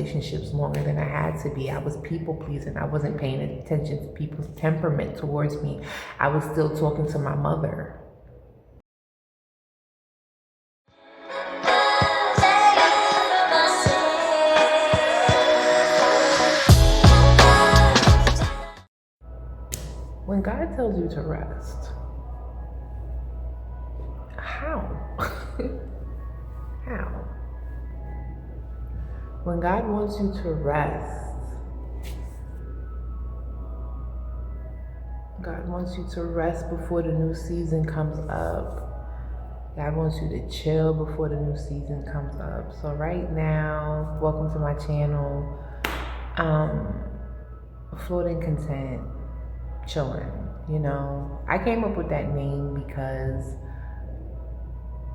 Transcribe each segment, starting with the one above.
relationships longer than I had to be. I was people pleasing. I wasn't paying attention to people's temperament towards me. I was still talking to my mother. When God tells you to rest, how? How? When God wants you to rest, God wants you to rest before the new season comes up. God wants you to chill before the new season comes up. So right now, welcome to my channel. Floating content, chilling. You know, I came up with that name because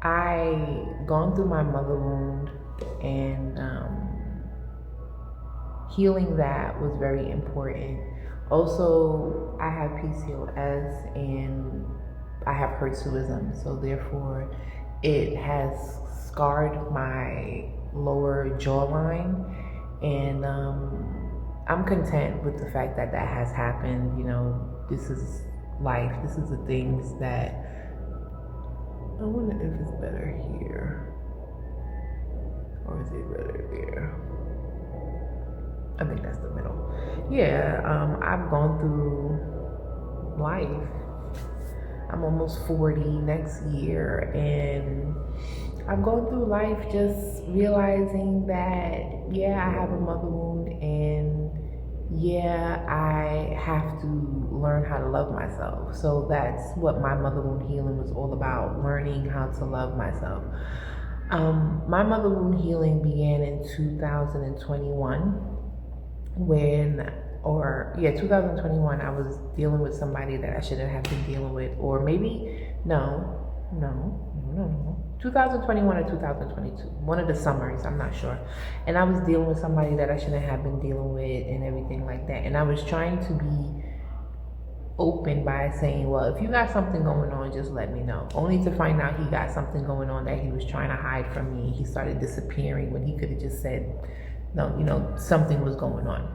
I gone through my mother wound, and healing that was very important. Also, I have PCOS and I have hirsutism, so therefore it has scarred my lower jawline, and I'm content with the fact that that has happened. You know, this is life. This is the things that, I wonder if it's better here or is it better there? I think that's the middle. Yeah, I've gone through life. I'm almost 40 next year, and I've gone through life just realizing that, yeah, I have a mother wound, and yeah, I have to learn how to love myself. So that's what my mother wound healing was all about, learning how to love myself. My mother wound healing began in 2021 2021, I was dealing with somebody that I shouldn't have been dealing with, or maybe, no. 2021 or 2022, one of the summers, I'm not sure. And I was dealing with somebody that I shouldn't have been dealing with and everything like that. And I was trying to be open by saying, well, if you got something going on, just let me know. Only to find out he got something going on that he was trying to hide from me. He started disappearing when he could have just said, no, you know, something was going on.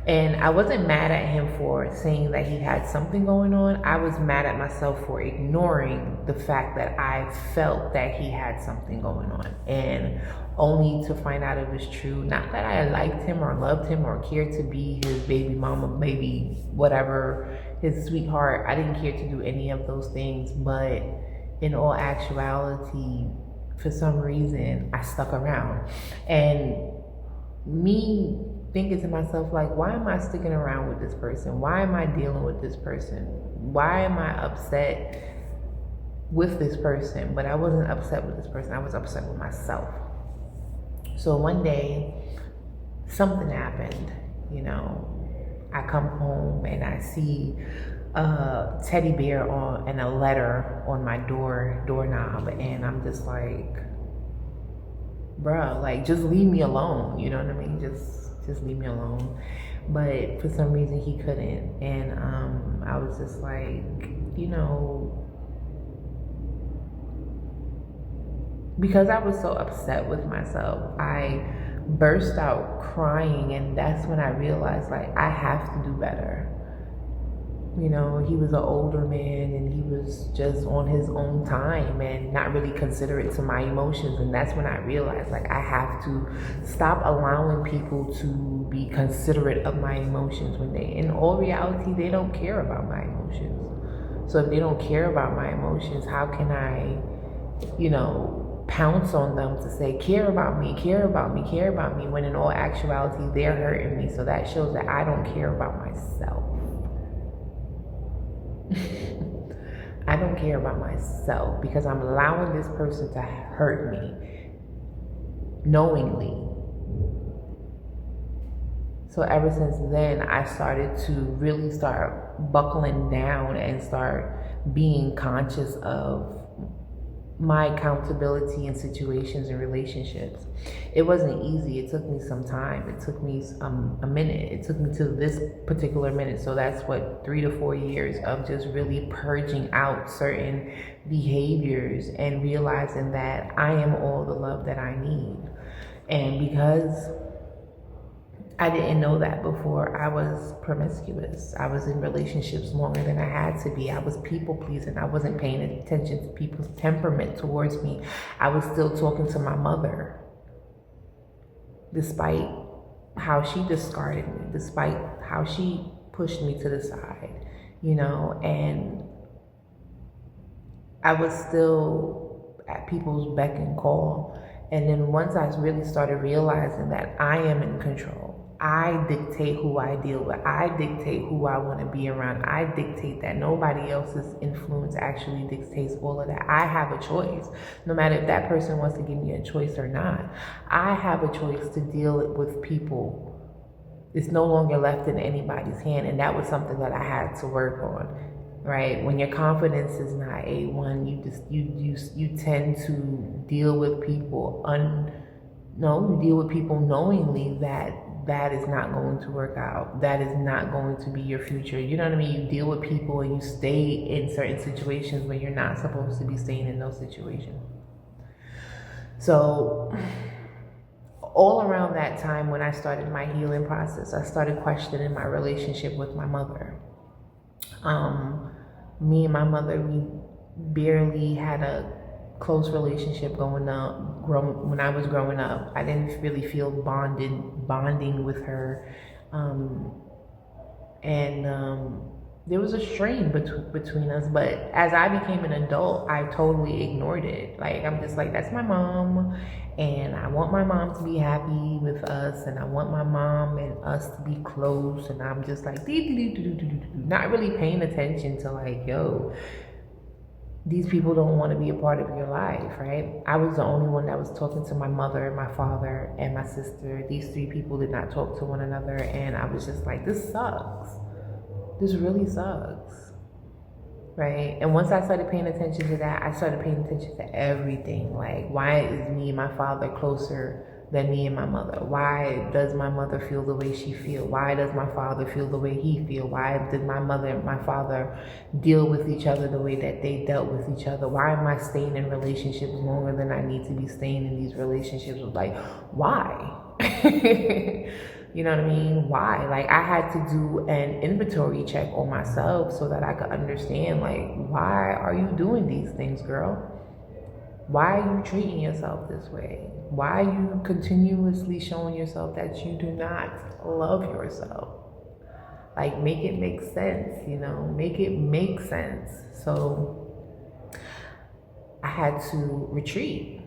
And I wasn't mad at him for saying that he had something going on. I was mad at myself for ignoring the fact that I felt that he had something going on. And only to find out it was true. Not that I liked him or loved him or cared to be his baby mama, maybe whatever, his sweetheart. I didn't care to do any of those things. But in all actuality, for some reason, I stuck around. And me thinking to myself, like, why am I sticking around with this person? Why am I dealing with this person? Why am I upset with this person? But I wasn't upset with this person. I was upset with myself. So one day, something happened. You know, I come home and I see a teddy bear and a letter on my doorknob, and I'm just like, bruh, like, just leave me alone. You know what I mean? Just leave me alone. But for some reason he couldn't, and I was just like, you know, because I was so upset with myself, I burst out crying, and that's when I realized, like, I have to do better. You know, he was an older man, and he was just on his own time and not really considerate to my emotions. And that's when I realized, like, I have to stop allowing people to be considerate of my emotions when they, in all reality, they don't care about my emotions. So if they don't care about my emotions, how can I, you know, pounce on them to say, care about me, care about me, care about me, when in all actuality, they're hurting me. So that shows that I don't care about myself. I don't care about myself because I'm allowing this person to hurt me knowingly. So ever since then, I started to really start buckling down and start being conscious of my accountability in situations and relationships. It wasn't easy. It took me some time. It took me a minute. It took me to this particular minute. So that's what, 3 to 4 years of just really purging out certain behaviors and realizing that I am all the love that I need. And because I didn't know that before. I was promiscuous. I was in relationships longer than I had to be. I was people pleasing. I wasn't paying attention to people's temperament towards me. I was still talking to my mother, despite how she discarded me, despite how she pushed me to the side, and I was still at people's beck and call. And then once I really started realizing that I am in control, I dictate who I deal with, I dictate who I want to be around, I dictate that nobody else's influence actually dictates all of that. I have a choice, no matter if that person wants to give me a choice or not. I have a choice to deal with people. It's no longer left in anybody's hand, and that was something that I had to work on. Right, when your confidence is not A1, you tend to deal with people you deal with people knowingly that is not going to work out. That is not going to be your future. You know what I mean? You deal with people and you stay in certain situations when you're not supposed to be staying in those situations. So all around that time when I started my healing process, I started questioning my relationship with my mother. Me and my mother, we barely had a close relationship when I was growing up. I didn't really feel bonding with her. There was a strain between us, but as I became an adult, I totally ignored it. Like, I'm just like, that's my mom, and I want my mom to be happy with us, and I want my mom and us to be close, and I'm just like, not really paying attention to like, yo, these people don't want to be a part of your life, right? I was the only one that was talking to my mother, my father, and my sister. These three people did not talk to one another, and I was just like, this sucks. This really sucks, right? And once I started paying attention to that, I started paying attention to everything. Like, why is me and my father closer than me and my mother? Why does my mother feel the way she feels? Why does my father feel the way he feels? Why did my mother and my father deal with each other the way that they dealt with each other? Why am I staying in relationships longer than I need to be staying in these relationships? Like, why? You know what I mean? Why? Like, I had to do an inventory check on myself so that I could understand, like, why are you doing these things, girl? Why are you treating yourself this way? Why are you continuously showing yourself that you do not love yourself? Like, make it make sense, make it make sense. So I had to retreat,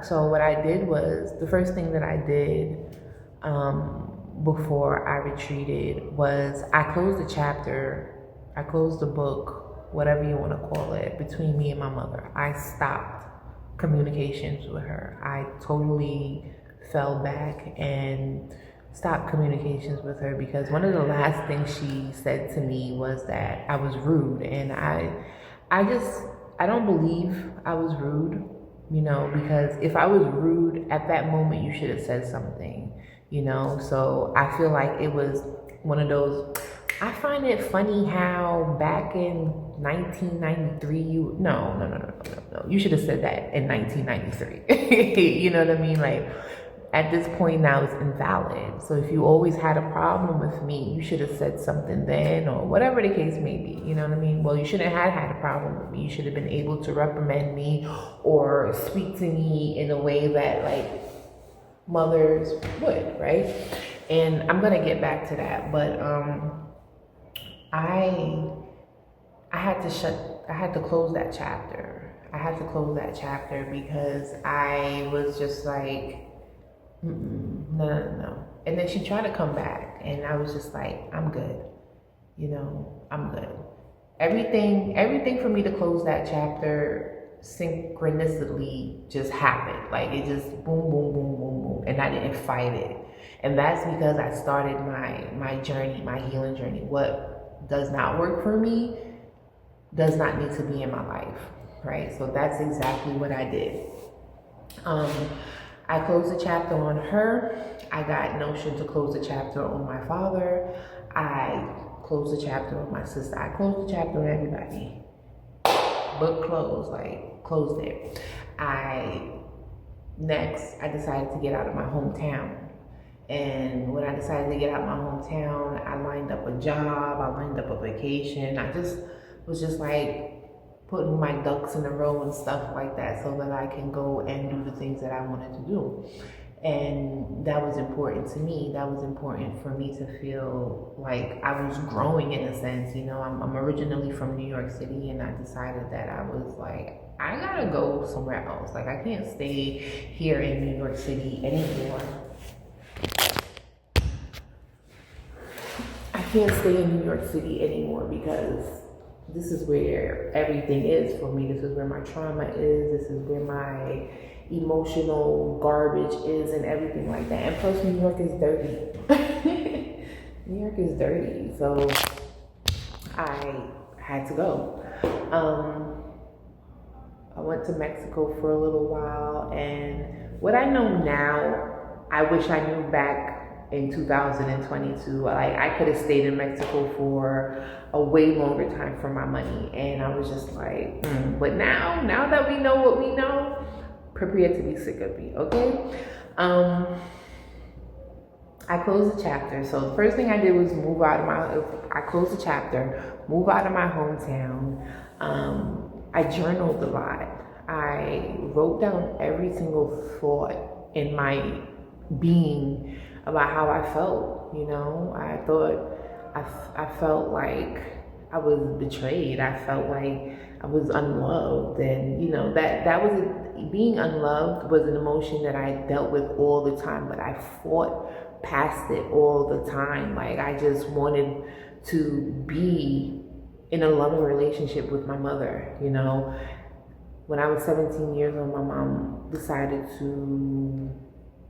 So what I did was, the first thing that I did before I retreated was I closed the chapter, I closed the book, whatever you want to call it, between me and my mother. I stopped communications with her. I totally fell back and stopped communications with her because one of the last things she said to me was that I was rude, and I don't believe I was rude, because if I was rude at that moment, you should have said something. So I feel like it was one of those. I find it funny how back in 1993, you should have said that in 1993. You know what I mean? Like, at this point now, it's invalid. So if you always had a problem with me, you should have said something then, or whatever the case may be. You know what I mean? Well, you shouldn't have had a problem with me. You should have been able to reprimand me or speak to me in a way that, like, mothers would, right? And I'm gonna get back to that, but I had to close that chapter. I had to close that chapter because I was just like, no. And then she tried to come back, and I was just like, I'm good. I'm good. Everything for me to close that chapter synchronicity just happened. Like, it just boom, boom, boom, boom, boom. And I didn't fight it. And that's because I started my journey, my healing journey. What does not work for me does not need to be in my life, right? So that's exactly what I did. I closed the chapter on her. I got notion to close the chapter on my father. I closed the chapter on my sister. I closed the chapter on everybody. Book closed, like, closed it. Next, I decided to get out of my hometown. And when I decided to get out my hometown, I lined up a job, I lined up a vacation. I just was just like putting my ducks in a row and stuff like that so that I can go and do the things that I wanted to do. And that was important to me. That was important for me to feel like I was growing in a sense. You know, I'm originally from New York City, and I decided that I was like, I gotta go somewhere else. Like, I can't stay here in New York City anymore. I can't stay in New York City anymore because this is where everything is for me. This is where my trauma is. This is where my emotional garbage is and everything like that. And plus, New York is dirty. New York is dirty. So I had to go. I went to Mexico for a little while, and what I know now, I wish I knew back in 2022. Like, I could have stayed in Mexico for a way longer time for my money, and I was just like, But now that we know what we know, prepare to be sick of me, okay? I closed the chapter. So the first thing I did was I closed the chapter, move out of my hometown. I journaled a lot. I wrote down every single thought in my being about how I felt. You know, I felt like I was betrayed. I felt like I was unloved, and you know that was being unloved was an emotion that I dealt with all the time, but I fought past it all the time. Like, I just wanted to be in a loving relationship with my mother. You know, when I was 17 years old, my mom decided to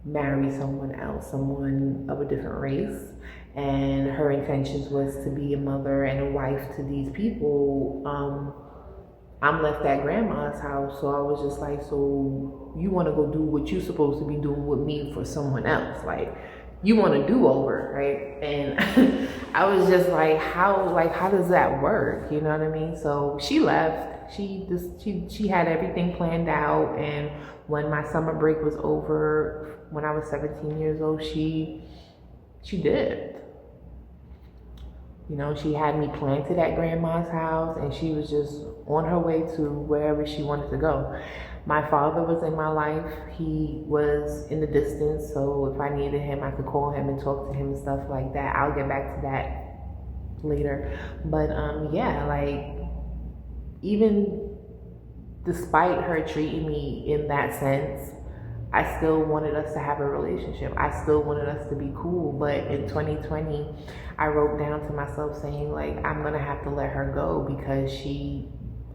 marry someone else, someone of a different race, and her intentions was to be a mother and a wife to these people. I'm left at grandma's house, so I was just like, so you want to go do what you're supposed to be doing with me for someone else? Like, you want to do over, right? And I was just like, how does that work? You know what I mean? So she left. She had everything planned out, and when my summer break was over, when I was 17 years old, she did. You know, she had me planted at grandma's house, and she was just on her way to wherever she wanted to go. My father was in my life. He was in the distance, so if I needed him, I could call him and talk to him and stuff like that. I'll get back to that later. But yeah, like, even despite her treating me in that sense, I still wanted us to have a relationship. I still wanted us to be cool. But in 2020, I wrote down to myself saying, like, I'm going to have to let her go because she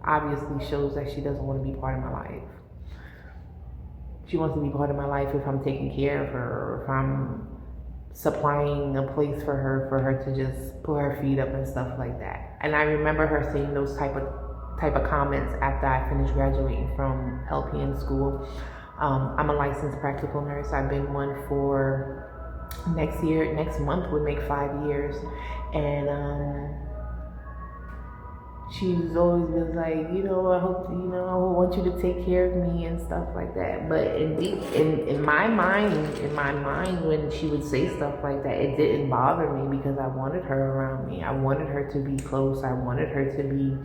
obviously shows that she doesn't want to be part of my life. She wants to be part of my life if I'm taking care of her, or if I'm supplying a place for her to just put her feet up and stuff like that. And I remember her saying those type of comments after I finished graduating from LPN school. I'm a licensed practical nurse. I've been one for next month would make 5 years. And she's always been like, you know, I want you to take care of me and stuff like that. But in my mind, when she would say stuff like that, it didn't bother me because I wanted her around me. I wanted her to be close. I wanted her to be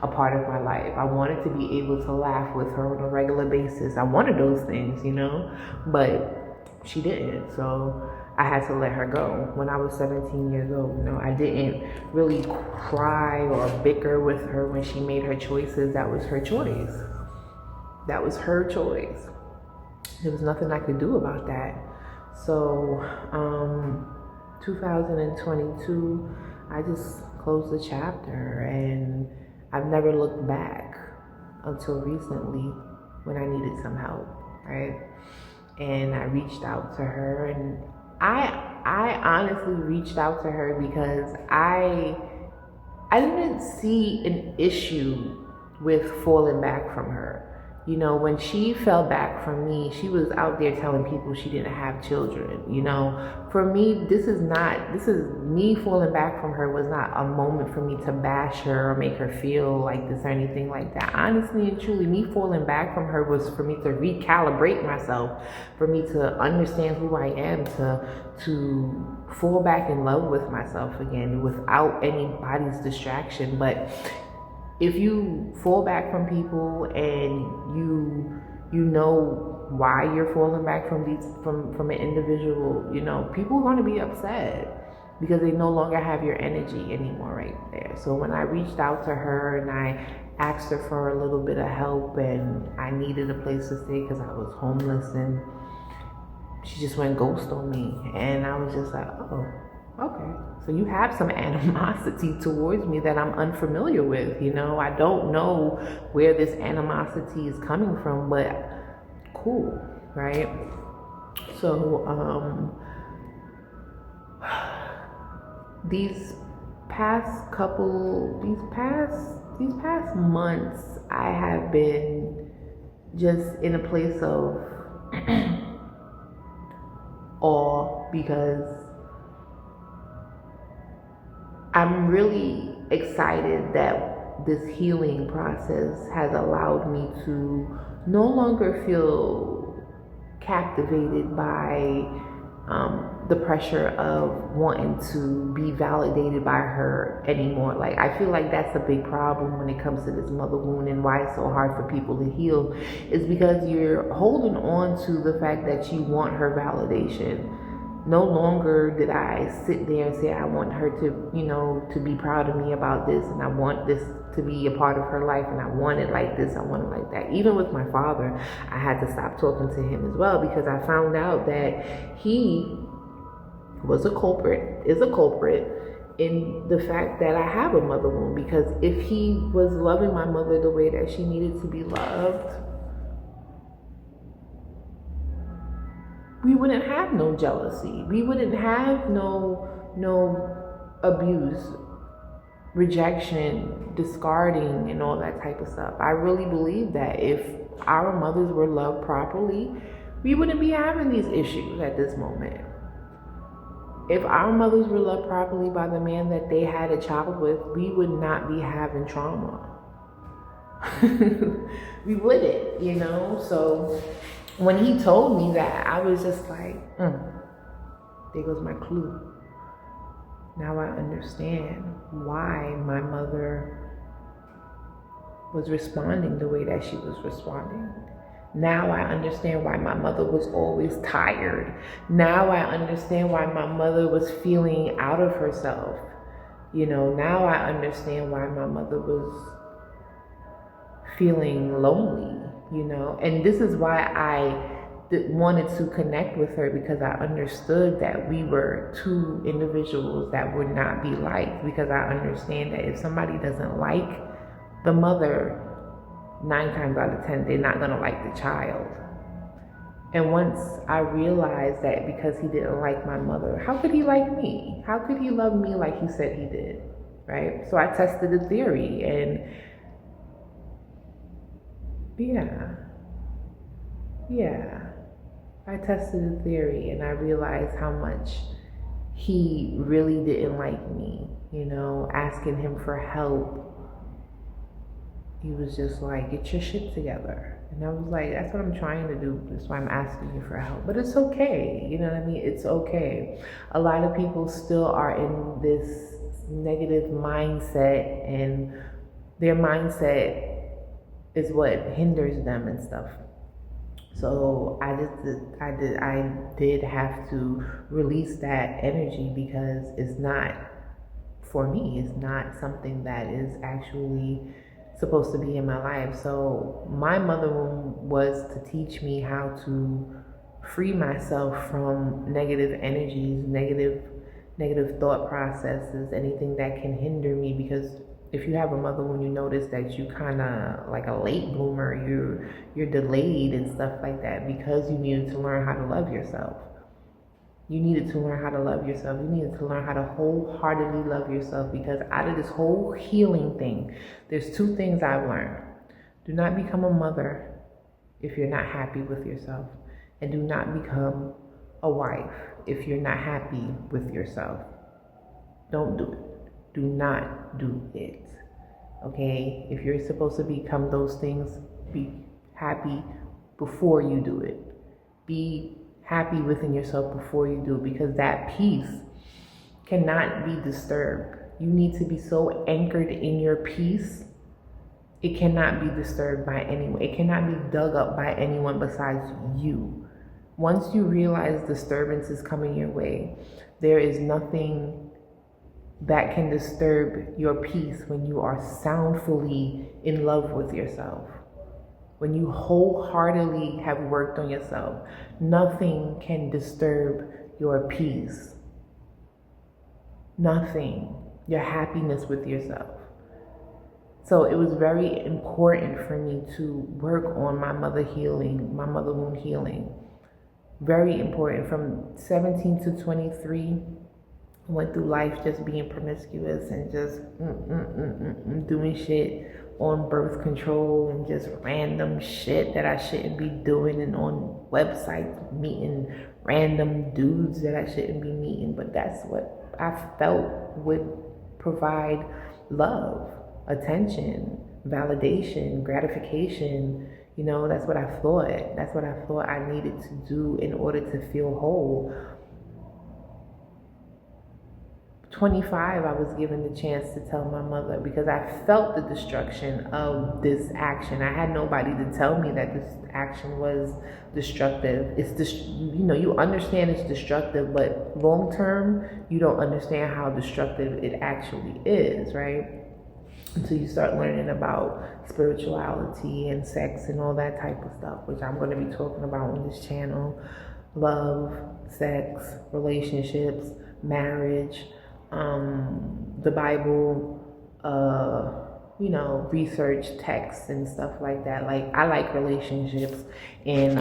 a part of my life. I wanted to be able to laugh with her on a regular basis. I wanted those things, you know, but she didn't. So I had to let her go when I was 17 years old. You know, I didn't really cry or bicker with her when she made her choices. That was her choice. That was her choice. There was nothing I could do about that. So, 2022, I just closed the chapter, and I've never looked back until recently when I needed some help, right? And I reached out to her, and I honestly reached out to her because I didn't see an issue with falling back from her. You know, when she fell back from me, she was out there telling people she didn't have children. You know, for me, this is me falling back from her was not a moment for me to bash her or make her feel like this or anything like that. Honestly and truly, me falling back from her was for me to recalibrate myself, for me to understand who I am, to fall back in love with myself again without anybody's distraction. But if you fall back from people and you know why you're falling back from an individual, you know, people are going to be upset because they no longer have your energy anymore right there. So when I reached out to her and I asked her for a little bit of help and I needed a place to stay because I was homeless, and she just went ghost on me, and I was just like, oh, okay. So you have some animosity towards me that I'm unfamiliar with. You know, I don't know where this animosity is coming from, but cool, right? So these past months, I have been just in a place of awe, because I'm really excited that this healing process has allowed me to no longer feel captivated by the pressure of wanting to be validated by her anymore. Like, I feel like that's a big problem when it comes to this mother wound, and why it's so hard for people to heal is because you're holding on to the fact that you want her validation. No longer did I sit there and say, I want her to, you know, to be proud of me about this, and I want this to be a part of her life, and I want it like this, I want it like that. Even with my father, I had to stop talking to him as well, because I found out that he is a culprit in the fact that I have a mother wound. Because if he was loving my mother the way that she needed to be loved, we wouldn't have no jealousy. We wouldn't have no abuse, rejection, discarding, and all that type of stuff. I really believe that if our mothers were loved properly, we wouldn't be having these issues at this moment. If our mothers were loved properly by the man that they had a child with, we would not be having trauma. We wouldn't, you know? So when he told me that, I was just like, there goes my clue. Now I understand why my mother was responding the way that she was responding. Now I understand why my mother was always tired. Now I understand why my mother was feeling out of herself. You know, now I understand why my mother was feeling lonely, you know. And this is why I wanted to connect with her, because I understood that we were two individuals that would not be liked. Because I understand that if somebody doesn't like the mother, 9 times out of 10, they're not going to like the child. And once I realized that because he didn't like my mother, how could he like me? How could he love me like he said he did, right? So I tested the theory, and I tested the theory, and I realized how much he really didn't like me, you know. Asking him for help, he was just like, get your shit together. And I was like, that's what I'm trying to do. That's why I'm asking you for help. But it's okay. You know what I mean? It's okay. A lot of people still are in this negative mindset, and their mindset is what hinders them and stuff. So I did have to release that energy, because it's not for me. It's not something that is actually supposed to be in my life. So my mother was to teach me how to free myself from negative energies, negative thought processes, anything that can hinder me. Because if you have a mother wound, you notice that you kind of like a late bloomer, you're delayed and stuff like that, because you needed to learn how to love yourself. You needed to learn how to love yourself. You needed to learn how to wholeheartedly love yourself, because out of this whole healing thing, there's 2 things I've learned. Do not become a mother if you're not happy with yourself. And do not become a wife if you're not happy with yourself. Don't do it. Do not do it. Okay? If you're supposed to become those things, be happy before you do it. Be happy within yourself before you do it, because that peace cannot be disturbed. You need to be so anchored in your peace. It cannot be disturbed by anyone. It cannot be dug up by anyone besides you. Once you realize disturbance is coming your way, there is nothing that can disturb your peace when you are soundfully in love with yourself. When you wholeheartedly have worked on yourself, nothing can disturb your peace. Nothing. Your happiness with yourself. So it was very important for me to work on my mother healing, my mother wound healing. Very important. From 17 to 23, I went through life just being promiscuous and just doing shit on birth control and just random shit that I shouldn't be doing, and on websites meeting random dudes that I shouldn't be meeting. But that's what I felt would provide love, attention, validation, gratification. You know, that's what I thought. That's what I thought I needed to do in order to feel whole. 25, I was given the chance to tell my mother, because I felt the destruction of this action. I had nobody to tell me that this action was destructive. You understand it's destructive, but long term, you don't understand how destructive it actually is, right? Until you start learning about spirituality and sex and all that type of stuff, which I'm going to be talking about on this channel. Love, sex, relationships, marriage, the Bible, research texts and stuff like that. Like, I like relationships, and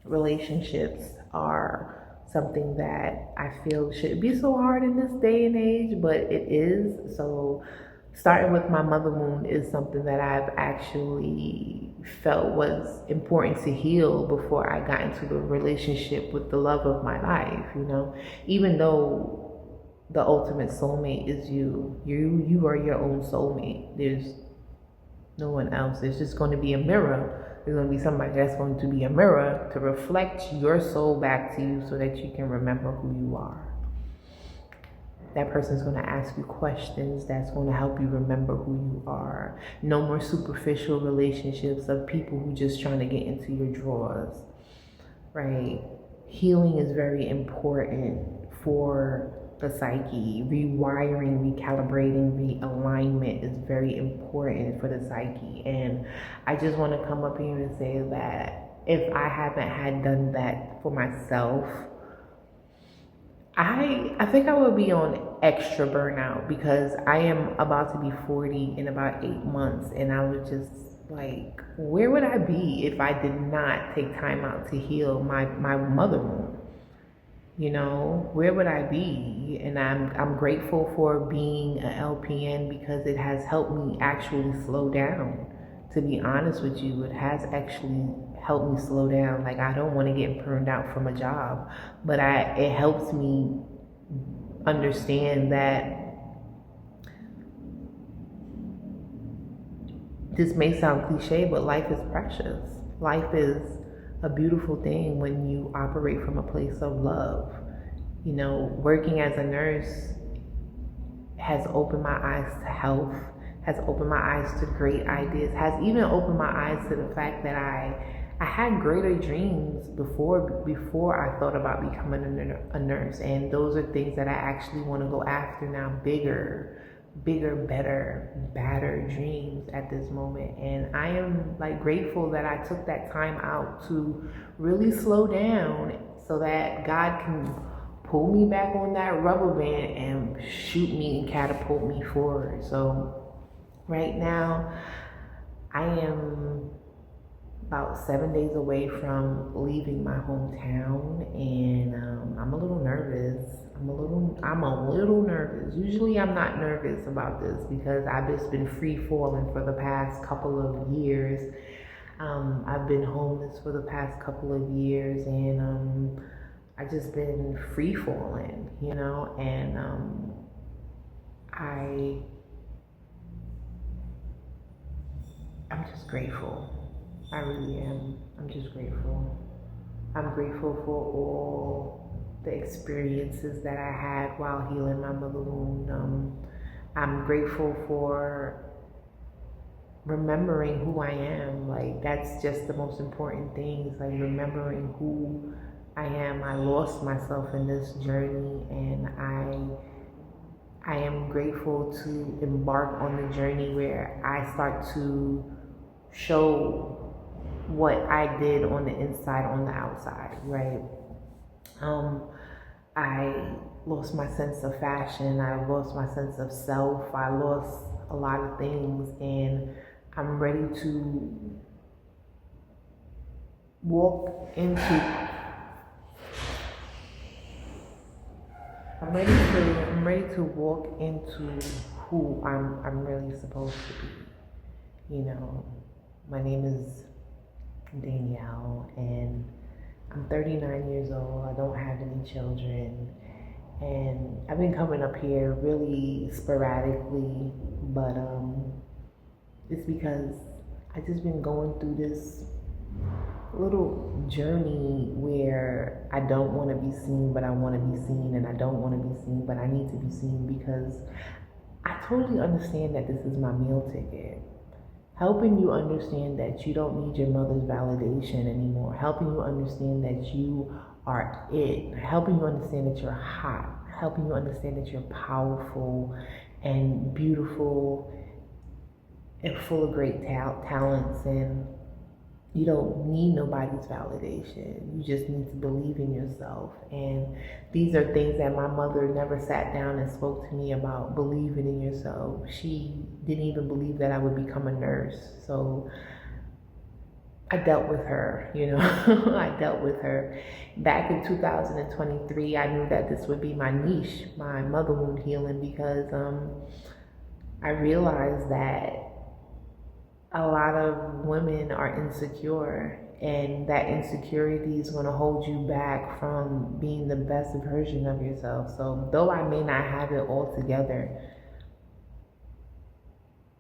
relationships are something that I feel shouldn't be so hard in this day and age, but it is. So starting with my mother wound is something that I've actually felt was important to heal before I got into the relationship with the love of my life, even though the ultimate soulmate is you. You are your own soulmate. There's no one else. There's just going to be a mirror. There's going to be somebody that's going to be a mirror to reflect your soul back to you so that you can remember who you are. That person's going to ask you questions that's going to help you remember who you are. No more superficial relationships of people who just trying to get into your drawers, right? Healing is very important for the psyche. Rewiring, recalibrating, realignment is very important for the psyche. And I just want to come up here and say that if I haven't had done that for myself, I think I would be on extra burnout, because I am about to be 40 in about 8 months, and I would just like, where would I be if I did not take time out to heal my mother wound? Where would I be? And I'm grateful for being an LPN, because it has helped me actually slow down. To be honest with you, it has actually helped me slow down. Like, I don't want to get burned out from a job, but it helps me understand that this may sound cliche, but life is precious. Life is a beautiful thing when you operate from a place of love. Working as a nurse has opened my eyes to health, has opened my eyes to great ideas, has even opened my eyes to the fact that I had greater dreams before I thought about becoming a nurse. And those are things that I actually want to go after now. Bigger, better, badder dreams at this moment. And I am grateful that I took that time out to really slow down so that God can pull me back on that rubber band and shoot me and catapult me forward. So right now I am about 7 days away from leaving my hometown, and I'm a little nervous. I'm a little nervous. Usually I'm not nervous about this because I've just been free falling for the past couple of years. I've been homeless for the past couple of years, and I just been free falling, you know, and I I'm just grateful. I really am. I'm just grateful. I'm grateful for all the experiences that I had while healing my mother wound. I'm grateful for remembering who I am. Like, that's just the most important thing, is like remembering who I am. I lost myself in this journey, and I am grateful to embark on the journey where I start to show what I did on the inside, on the outside, right? Um, I lost my sense of fashion. I lost my sense of self. I lost a lot of things, and I'm ready to walk into. I'm ready to walk into who I'm really supposed to be. You know, my name is Danielle, and I'm 39 years old. I don't have any children, and I've been coming up here really sporadically, but it's because I just been going through this little journey where I don't want to be seen, but I want to be seen, and I don't want to be seen, but I need to be seen, because I totally understand that this is my meal ticket. Helping you understand that you don't need your mother's validation anymore. Helping you understand that you are it. Helping you understand that you're hot. Helping you understand that you're powerful and beautiful and full of great talents, and you don't need nobody's validation. You just need to believe in yourself. And these are things that my mother never sat down and spoke to me about. Believing in yourself. She didn't even believe that I would become a nurse. So I dealt with her, you know. I dealt with her. Back in 2023, I knew that this would be my niche, my mother wound healing, because I realized that a lot of women are insecure, and that insecurity is going to hold you back from being the best version of yourself. So though I may not have it all together,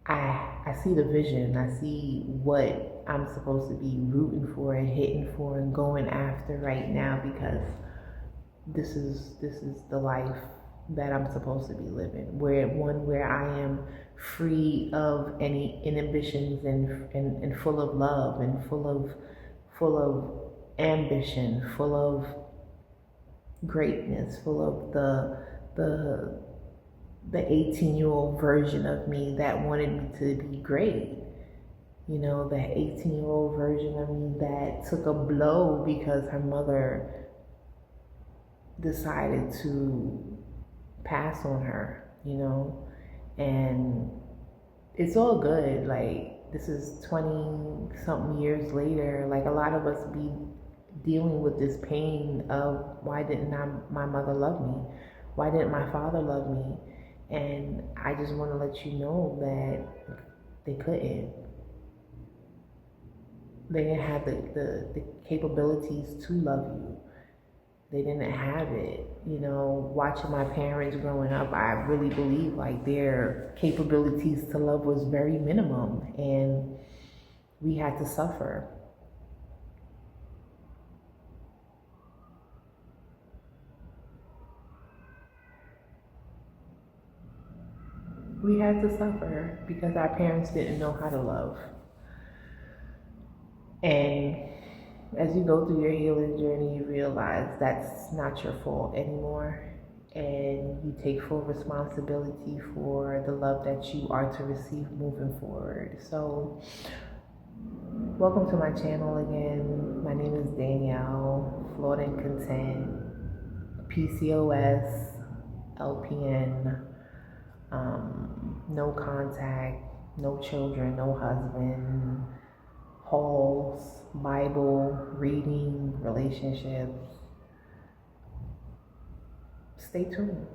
I see the vision. I see what I'm supposed to be rooting for and hitting for and going after right now, because this is the life that I'm supposed to be living. Where I am free of any inhibitions, and full of love, and full of ambition, full of greatness, full of the 18-year-old version of me that wanted me to be great. You know, that 18-year-old version of me that took a blow because her mother decided to pass on her, you know. And it's all good. Like, this is 20 something years later. Like, a lot of us be dealing with this pain of, why didn't my mother love me? Why didn't my father love me? And I just want to let you know that they couldn't. They didn't have the capabilities to love you. They didn't have it. You know, watching my parents growing up, I really believe like their capabilities to love was very minimum, and we had to suffer. We had to suffer because our parents didn't know how to love. And as you go through your healing journey, you realize that's not your fault anymore. And you take full responsibility for the love that you are to receive moving forward. So, welcome to my channel again. My name is Danielle, Flawed and Content, PCOS, LPN, no contact, no children, no husband, hauls, Bible, reading, relationships. Stay tuned.